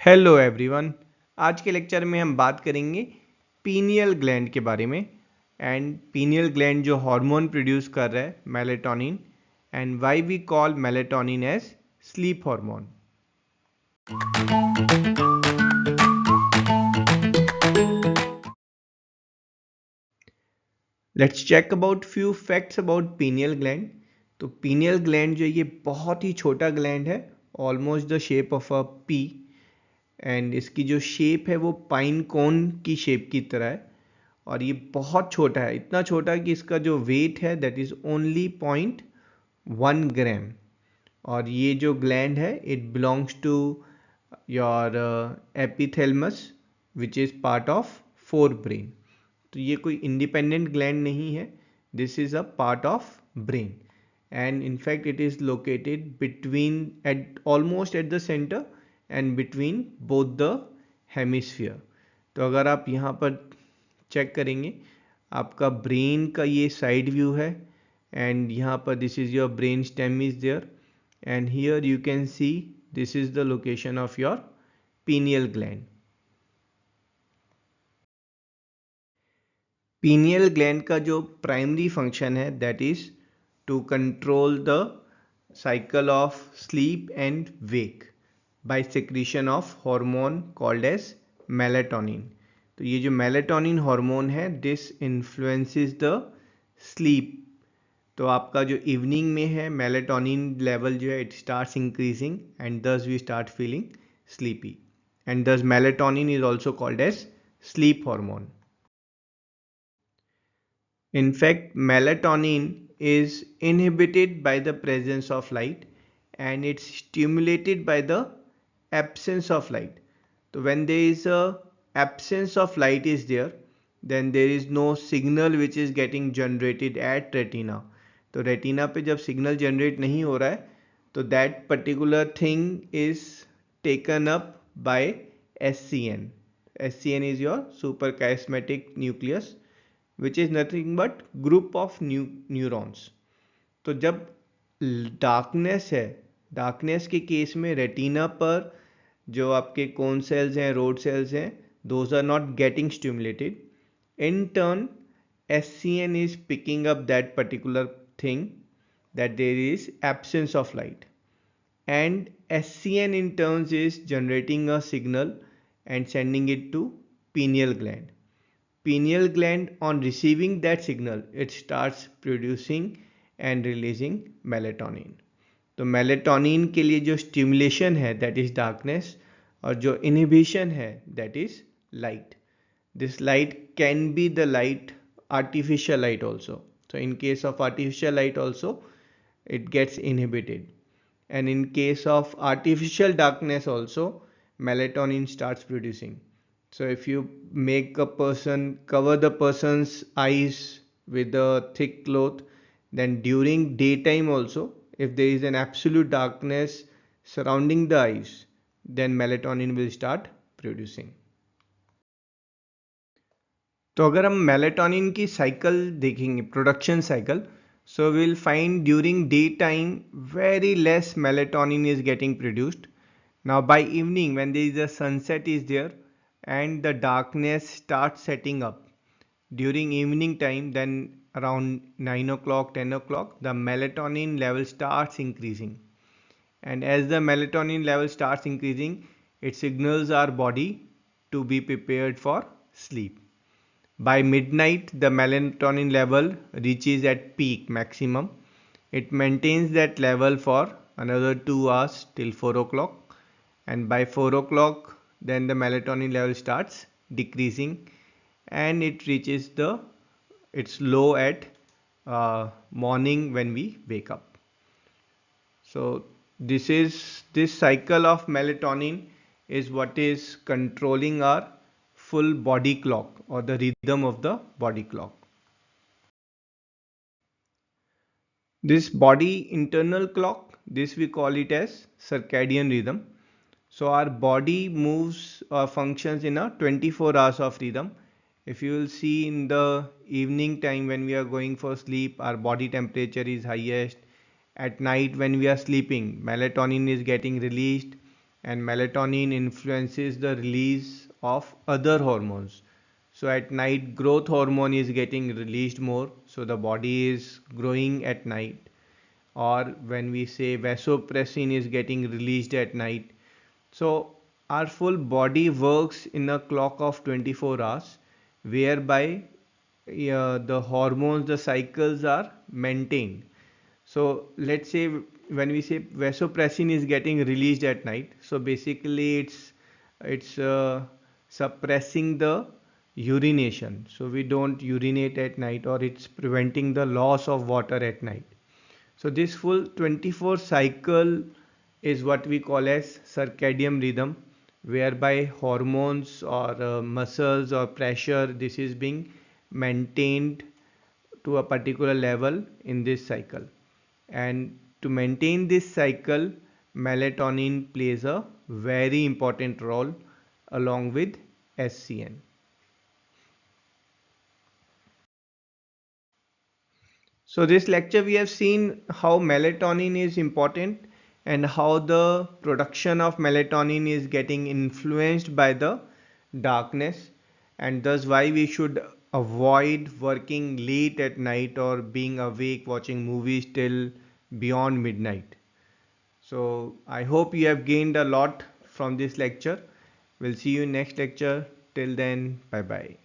Hello everyone. आज के lecture में हम बात करेंगे पीनियल ग्लैंड के बारे में। एंड पीनियल ग्लैंड जो हार्मोन प्रोड्यूस कर रहा है melatonin, and why we call melatonin as sleep hormone. Let's check about few facts about pineal gland. तो पीनियल ग्लैंड जो ये बहुत ही छोटा ग्लैंड है, almost the shape of a pea. And इसकी जो शेप है वो पाइन कोन की शेप की तरह है, और ये बहुत छोटा है, इतना छोटा कि इसका जो वेट है दैट इज़ ओनली 0.1 ग्राम। और ये जो ग्लैंड है it belongs to your epithalamus which is part of forebrain. तो ये कोई इंडिपेंडेंट ग्लैंड नहीं है, this is a part of brain. And in fact it is located between at almost at the center and between both the hemisphere। तो अगर आप यहाँ पर चेक करेंगे, आपका ब्रेन का ये साइड व्यू है, एंड यहाँ पर this is your brain stem is there, and here you can see this is the location of your pineal gland. Pineal gland का जो प्राइमरी फंक्शन है that is to control the cycle of sleep and wake by secretion of hormone called as melatonin। तो ये जो melatonin hormone है this influences the sleep. तो आपका जो इवनिंग में है melatonin लेवल जो है it starts increasing, and thus we start feeling sleepy, and thus melatonin is also called as sleep hormone। In fact, melatonin is inhibited by the presence of light, and it's stimulated by the absence of light। So when there is a absence of light is there, then there is no signal which is getting generated at retina। तो retina पे जब signal generate नहीं हो रहा है तो that particular thing is taken up by SCN। SCN is your suprachiasmatic nucleus which is nothing but group of neurons। तो जब डार्कनेस है, डार्कनेस के केस में रेटिना पर जो आपके कोन सेल्स हैं, रोड सेल्स हैं, those are not getting stimulated. In turn SCN is picking up that particular thing, that there is absence of light, and SCN in turn is generating a signal and sending it to pineal gland। Pineal gland on receiving that signal it starts producing and releasing melatonin। तो melatonin के लिए जो stimulation है that is darkness, और जो inhibition है that is light। This light can be the light, artificial light also। So in case of artificial light also it gets inhibited, and in case of artificial darkness also melatonin starts producing। So if you make a person cover the person's eyes with a thick cloth, then during daytime also if there is an absolute darkness surrounding the eyes, then melatonin will start producing। तो अगर हम melatonin की cycle देखेंगे, production cycle, so will find during day time very less melatonin is getting produced. Now by evening when there is a sunset is there and the darkness starts setting up during evening time, then around 9 o'clock 10 o'clock the melatonin level starts increasing, and as the melatonin level starts increasing it signals our body to be prepared for sleep। By midnight the melatonin level reaches at peak maximum, it maintains that level for another 2 hours till 4 o'clock, and by 4 o'clock then the melatonin level starts decreasing and it reaches its low at morning when we wake up। So this cycle of melatonin is what is controlling our full body clock or the rhythm of the body clock। This body internal clock, this we call it as circadian rhythm। So our body moves or functions in a 24 hours of rhythm। If you will see in the evening time when we are going for sleep, our body temperature is highest. At night when we are sleeping, melatonin is getting released, and melatonin influences the release of other hormones. So at night, growth hormone is getting released more, so the body is growing at night. Or when we say vasopressin is getting released at night, so our full body works in a clock of 24 hours, whereby the hormones, the cycles are maintained. So let's say when we say vasopressin is getting released at night, so basically it's suppressing the urination. So we don't urinate at night, or it's preventing the loss of water at night. So this full 24 cycle is what we call as circadian rhythm, whereby hormones or muscles or pressure, this is being maintained to a particular level in this cycle. And to maintain this cycle, melatonin plays a very important role along with SCN. So this lecture we have seen how melatonin is important and how the production of melatonin is getting influenced by the darkness, and thus why we should avoid working late at night or being awake watching movies till beyond midnight. So I hope you have gained a lot from this lecture. We'll see you in next lecture. Till then, bye bye.